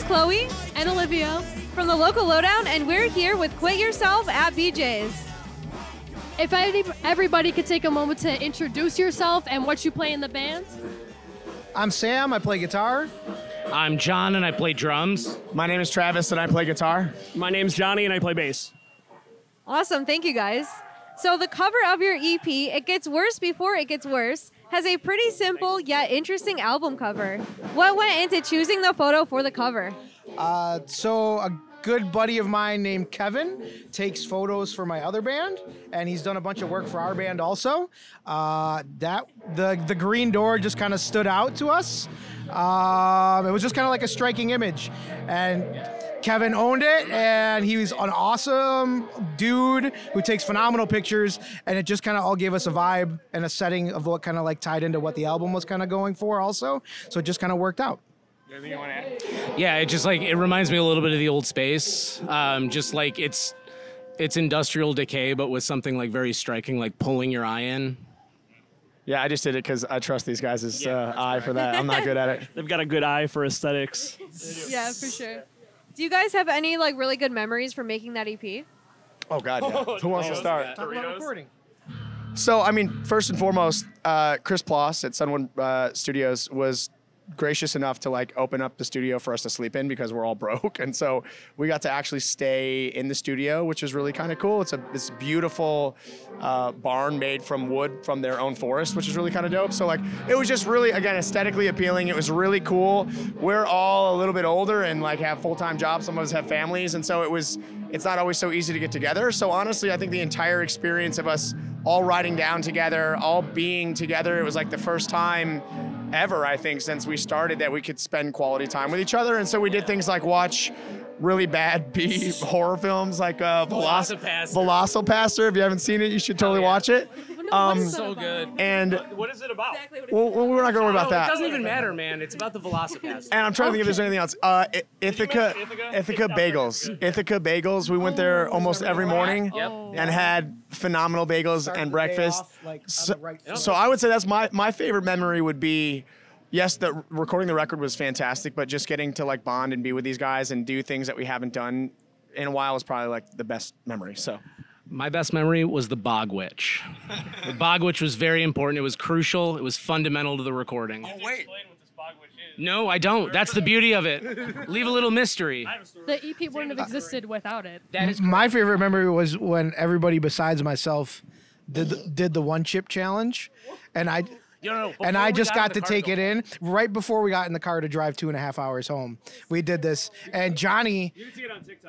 Chloe and Olivia from the local lowdown, and we're here with Quit Yourself at BJ's. If everybody could take a moment to introduce yourself and what you play in the band. I'm Sam, I play guitar. I'm John, and I play drums. My name is Travis, and I play guitar. My name's Johnny, and I play bass. Awesome, thank you guys. So the cover of your EP, It Gets Worse Before It Gets Worse, has a pretty simple yet interesting album cover. What went into choosing the photo for the cover? So a good buddy of mine named Kevin takes photos for my other band, and he's done a bunch of work for our band also. The green door just kind of stood out to us. It was just kind of like a striking image, and Kevin owned it, and he was an awesome dude who takes phenomenal pictures, and it just kind of all gave us a vibe and a setting of what kind of like tied into what the album was kind of going for also. So it just kind of worked out. Anything you want to add? Yeah, it reminds me a little bit of the old Space. Just like it's industrial decay, but with something like very striking, like pulling your eye in. Yeah, I just did it because I trust these guys' eye for that. I'm not good at it. They've got a good eye for aesthetics. Yeah, for sure. Do you guys have any like really good memories from making that EP? Oh, God, yeah. Who wants to start? Talk about recording. So, I mean, first and foremost, Chris Ploss at Sunwood Studios was gracious enough to like open up the studio for us to sleep in because we're all broke, and so we got to actually stay in the studio, which is really kind of cool. It's this beautiful barn made from wood from their own forest, which is really kind of dope. So like it was just really, again, aesthetically appealing. It was really cool. We're all a little bit older and like have full-time jobs. Some of us have families, and so it's not always so easy to get together. So honestly, I think the entire experience of us all riding down together, all being together, it was like the first time ever, I think, since we started that we could spend quality time with each other. And so we did things like watch really bad B horror films like Velocipaster. If you haven't seen it, you should totally watch it. So good. And What is it about? Exactly what well, we're not going to worry about It that. doesn't even matter, man. It's about the Velocipaster. And I'm trying to think if there's anything else. Ithaca Bagels. Ithaca Bagels. We went there almost every morning and had phenomenal bagels and breakfast. So I would say that's my favorite memory would be, yes, the recording the record was fantastic, but just getting to like bond and be with these guys and do things that we haven't done in a while is probably like the best memory. So My best memory was the Bog Witch. The Bog Witch was very important. It was crucial. It was fundamental to the recording. Oh, wait. Explain what this Bog Witch is. No, I don't. That's the beauty of it. Leave a little mystery. The EP wouldn't have existed without it. That is My favorite memory was when everybody besides myself did the one chip challenge, and I just got to take it in right before we got in the car to drive 2.5 hours home. We did this, and Johnny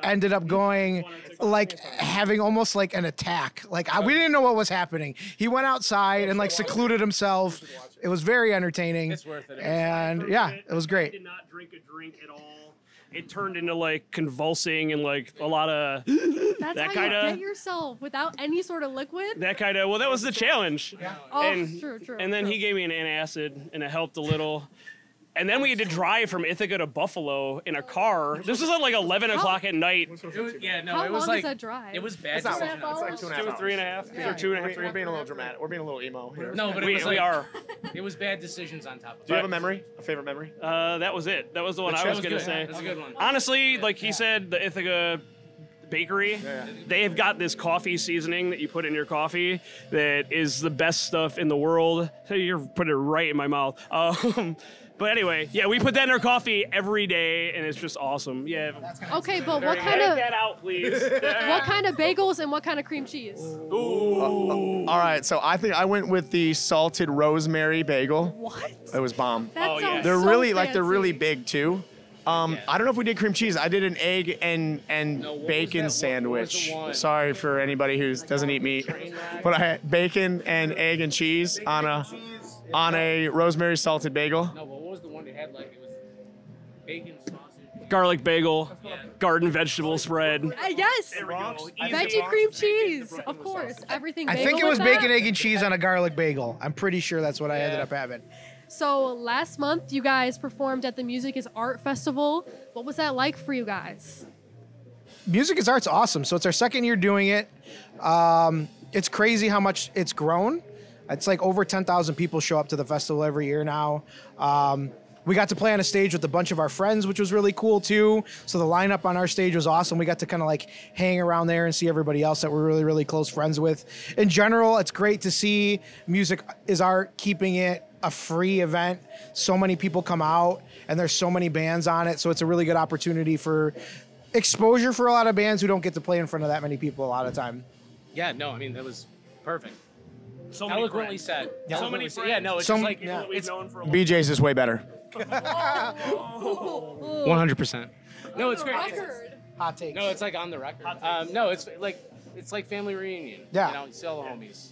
ended up going like having almost like an attack. Like we didn't know what was happening. He went outside and like secluded himself. It was very entertaining. It's worth it. And yeah, it was I great. did not drink a drink at all. It turned into like convulsing and like a lot of That's that how kind you get of yourself without any sort of liquid. well, that was the challenge. Oh, true. And then he gave me an antacid, and it helped a little. And then we had to drive from Ithaca to Buffalo in a car. This was at like 11 o'clock at night. How long is that drive? It was bad. it's not decision. long. It's like 2.5 hours. 3.5. Or 2.5. We're being a little dramatic. We're being a little emo here. No, but it We was like, are. It was bad decisions on top of it. Do you have a memory? A favorite memory? That was it. That was the one I was gonna say. That's a good one. Honestly, like he said, the Ithaca Bakery, they have got this coffee seasoning that you put in your coffee that is the best stuff in the world. So you're putting it right in my mouth. But anyway, yeah, we put that in our coffee every day, and it's just awesome. Yeah. Okay, but what kind Edit of that out, please. what kind of bagels and what kind of cream cheese? All right, so I think I went with the salted rosemary bagel. What? It was bomb. That sounds They're so really like they're really fancy. big too. I don't know if we did cream cheese. I did an egg and bacon sandwich. Sorry for anybody who doesn't eat meat, but I had bacon and egg and cheese on a rosemary salted bagel. No, what was the one they had? Like it was bacon sausage. Garlic bagel, garden vegetable spread. Yes. Veggie cream cheese. Of course. Everything I bagel think it with was that? bacon, egg, and cheese on a garlic bagel. I'm pretty sure that's what I ended up having. So last month, you guys performed at the Music is Art Festival. What was that like for you guys? Music is Art's awesome. So it's our second year doing it. It's crazy how much it's grown. It's like over 10,000 people show up to the festival every year now. We got to play on a stage with a bunch of our friends, which was really cool too. So the lineup on our stage was awesome. We got to kind of like hang around there and see everybody else that we're really, really close friends with. In general, it's great to see Music is Art keeping it a free event. So many people come out and there's so many bands on it. So it's a really good opportunity for exposure for a lot of bands who don't get to play in front of that many people a lot of time. Yeah, no, I mean, that was perfect. So many Eloquently friends. said. So many friends. Yeah, no, it's Some- just like, yeah. That we've known for a long BJ's is way better. 100%. No, it's great. Hot takes. No, it's like on the record. No, it's like family reunion. Yeah. You know, you see all the homies.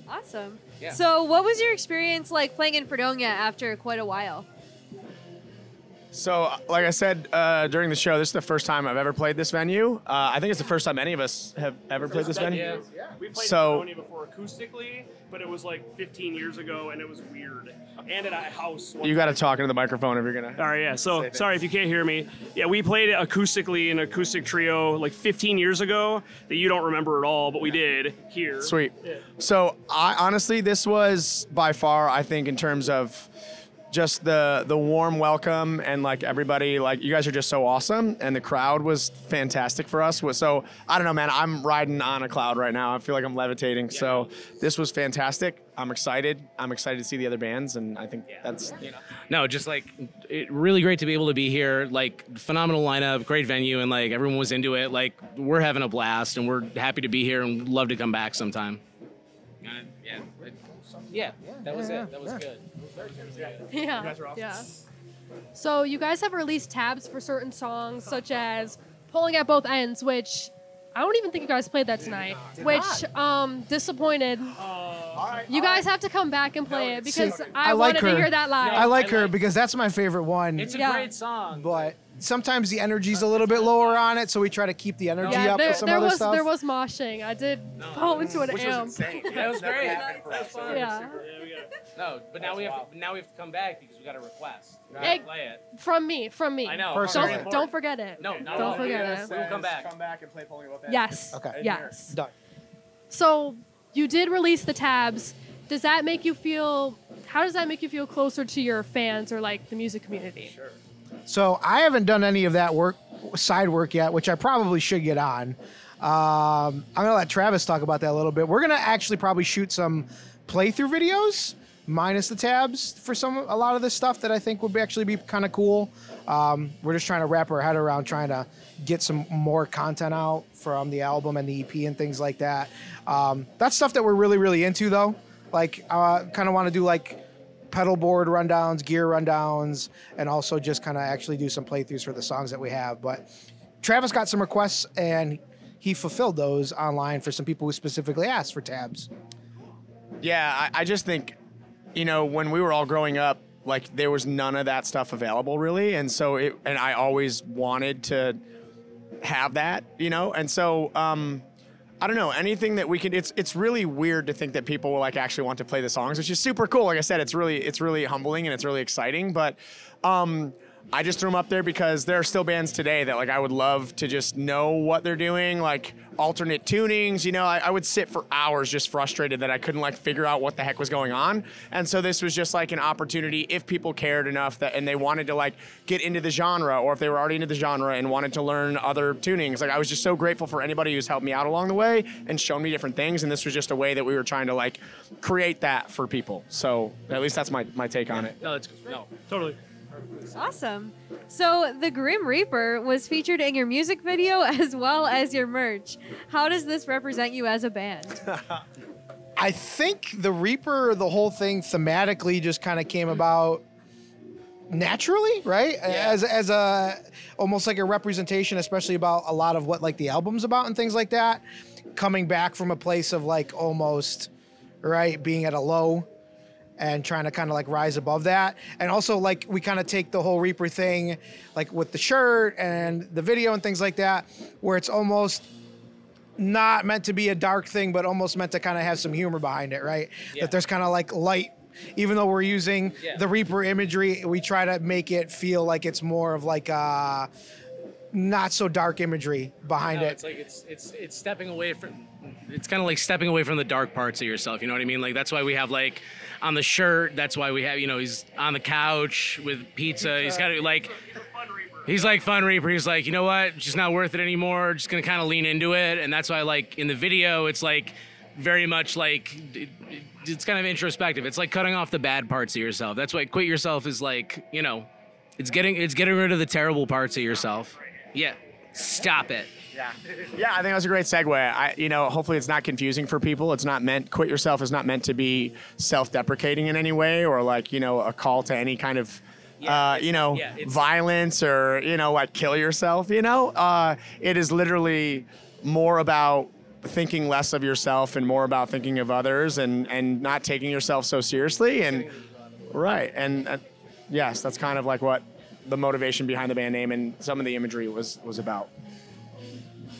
Awesome. Yeah. So what was your experience like playing in Fredonia after quite a while? So, like I said during the show, this is the first time I've ever played this venue. I think it's the first time any of us have ever played this venue. Yeah. We played So- Fredonia before acoustically, but it was like 15 years ago, and it was weird. And at a house. You got to talk into the microphone if you're gonna. All right, yeah. So sorry if you can't hear me. Yeah, we played it acoustically in an acoustic trio like 15 years ago that you don't remember at all, but we did here. Sweet. Yeah. So, I honestly, this was by far, I think, in terms of just the warm welcome and like everybody, like you guys are just so awesome, and the crowd was fantastic for us. So I don't know, man, I'm riding on a cloud right now. I feel like I'm levitating. So this was fantastic. I'm excited. I'm excited to see the other bands, and I think that's No, just like really great to be able to be here. Like phenomenal lineup, great venue, and like everyone was into it. Like we're having a blast, and we're happy to be here, and love to come back sometime. Yeah, that was it. That was good. Yeah. guys are awesome. Yeah. So you guys have released tabs for certain songs, such as "Pulling at Both Ends," which I don't even think you guys played that tonight. Which disappointed. You guys have to come back and play it because See, I like wanted her. to hear that live. I like her because that's my favorite one. It's a Yeah. great song. But sometimes the energy's a little bit lower on it, so we try to keep the energy up with some other stuff. there was moshing. I did fall into an amp. That was great. That was fun. Yeah. No, but now we have to come back because we got a request. We Egg- gotta play it. From me. I know. Personally. Don't forget it. No, not at Don't all. forget it. We will come back. Come back and play Pulling Both Ends. Yes. Okay. Yes. Done. So you did release the tabs. Does that make you feel? How does that make you feel closer to your fans or like the music community? Sure. So I haven't done any of that side work yet, which I probably should get on. I'm gonna let Travis talk about that a little bit. We're gonna actually probably shoot some playthrough videos, minus the tabs, for a lot of this stuff that I think would actually be kind of cool. We're just trying to wrap our head around trying to get some more content out from the album and the EP and things like that. That's stuff that we're really, really into though. Like, kind of want to do like pedal board rundowns, gear rundowns, and also just kind of actually do some playthroughs for the songs that we have. But Travis got some requests and he fulfilled those online for some people who specifically asked for tabs. Yeah, I just think, when we were all growing up, like there was none of that stuff available really, and so I always wanted to have that, and so I don't know, anything that we could. It's really weird to think that people will like actually want to play the songs, which is super cool. Like I said, it's really humbling and it's really exciting, but I just threw them up there because there are still bands today that like I would love to just know what they're doing, like alternate tunings. I would sit for hours just frustrated that I couldn't like figure out what the heck was going on. And so this was just like an opportunity if people cared enough and they wanted to like get into the genre, or if they were already into the genre and wanted to learn other tunings. Like I was just so grateful for anybody who's helped me out along the way and shown me different things. And this was just a way that we were trying to like create that for people. So at least that's my take on it. No, Totally. Awesome. So the Grim Reaper was featured in your music video as well as your merch. How does this represent you as a band? I think the Reaper, the whole thing thematically just kind of came about naturally, right? Yeah. As a almost like a representation, especially about a lot of what like the album's about and things like that. Coming back from a place of like almost, right, being at a low and trying to kind of like rise above that. And also like we kind of take the whole Reaper thing like with the shirt and the video and things like that, where it's almost not meant to be a dark thing, but almost meant to kind of have some humor behind it, right? Yeah. That there's kind of like light, even though we're using the Reaper imagery, we try to make it feel like it's more of like not so dark imagery behind it. It's like it's stepping away from it's kind of like stepping away from the dark parts of yourself. You know what I mean? Like that's why we have like on the shirt. That's why we have, you know, he's on the couch with pizza. He's got like, he's like Fun Reaper. He's like, you know what? It's just not worth it anymore. Just gonna kind of lean into it. And that's why like in the video, it's like very much like it's kind of introspective. It's like cutting off the bad parts of yourself. That's why Quit Yourself is like, you know, it's getting rid of the terrible parts of yourself. Yeah. Stop it. Yeah, I think that was a great segue. Hopefully it's not confusing for people. It's not meant, Quit Yourself is not meant to be self-deprecating in any way or like, a call to any kind of, violence or, like kill yourself, it is literally more about thinking less of yourself and more about thinking of others and not taking yourself so seriously. And right. And yes, that's kind of like what the motivation behind the band name and some of the imagery was about.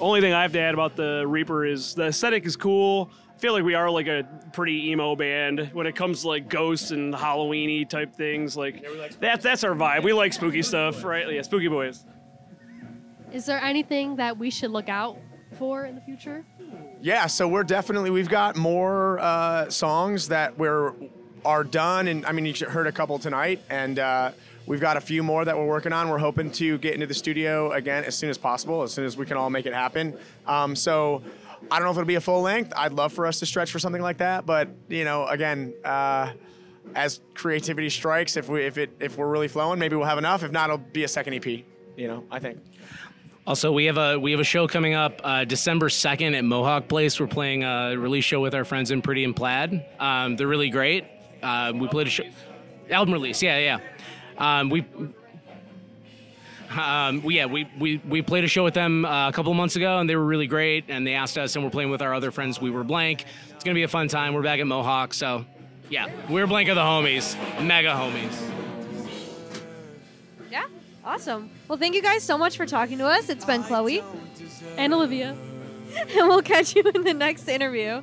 Only thing I have to add about the Reaper is the aesthetic is cool. I feel like we are like a pretty emo band when it comes to like ghosts and Halloween-y type things. Like that's our vibe. We like spooky stuff, right? Yeah, spooky boys. Is there anything that we should look out for in the future? Yeah, so we've got more songs that are done, and I mean you heard a couple tonight, and we've got a few more that we're working on. We're hoping to get into the studio again as soon as possible, as soon as we can all make it happen. So I don't know if it'll be a full length. I'd love for us to stretch for something like that, but again, as creativity strikes, if we're really flowing, maybe we'll have enough. If not, it'll be a second EP. I think. Also, we have a show coming up December 2nd at Mohawk Place. We're playing a release show with our friends in Pretty and Plaid. They're really great. We played a show, album release. Yeah. We played a show with them a couple of months ago, and they were really great. And they asked us, and we're playing with our other friends. We Were Blank. It's gonna be a fun time. We're back at Mohawk, so yeah, We're Blank are the homies, mega homies. Yeah, awesome. Well, thank you guys so much for talking to us. It's been Chloe and Olivia, and we'll catch you in the next interview.